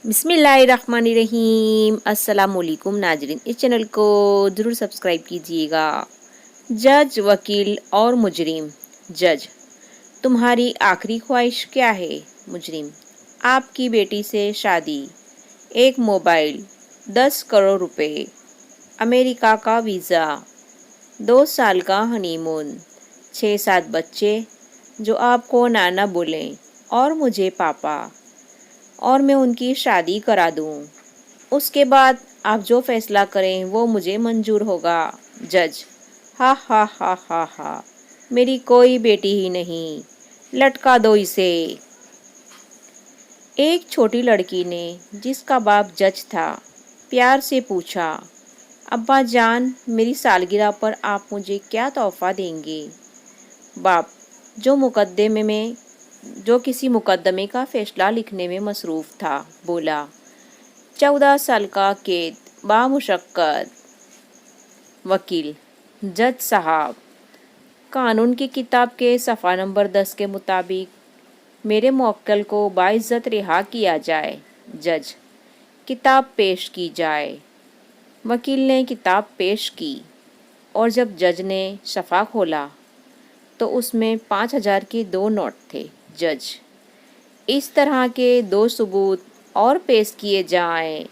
बिस्मिल्लाहिर्रहमानिर्रहीम। अस्सलामुअलैकुम नाजरीन, इस चैनल को ज़रूर सब्सक्राइब कीजिएगा। जज, वकील और मुजरिम। जज: तुम्हारी आखिरी ख्वाहिश क्या है? मुजरिम: आपकी बेटी से शादी, एक मोबाइल, 10 करोड़ रुपए, अमेरिका का वीज़ा, 2 साल का हनीमून, 6-7 बच्चे जो आपको नाना बोलें और मुझे पापा, और मैं उनकी शादी करा दूं। उसके बाद आप जो फैसला करें वो मुझे मंजूर होगा। जज: हा हा हा हा हा, मेरी कोई बेटी ही नहीं, लटका दो इसे। एक छोटी लड़की ने, जिसका बाप जज था, प्यार से पूछा, अब्बा जान, मेरी सालगिरह पर आप मुझे क्या तोहफा देंगे? बाप, जो किसी मुकदमे का फैसला लिखने में मसरूफ़ था, बोला, 14 साल का कैद बामुशक्कत। वकील: जज साहब, कानून की किताब के सफ़ा नंबर 10 के मुताबिक मेरे मुवक्किल को बाइज्जत रिहा किया जाए। जज: किताब पेश की जाए। वकील ने किताब पेश की और जब जज ने सफ़ा खोला तो उसमें 5,000 के 2 नोट थे। जज: इस तरह के 2 सबूत और पेश किए जाएं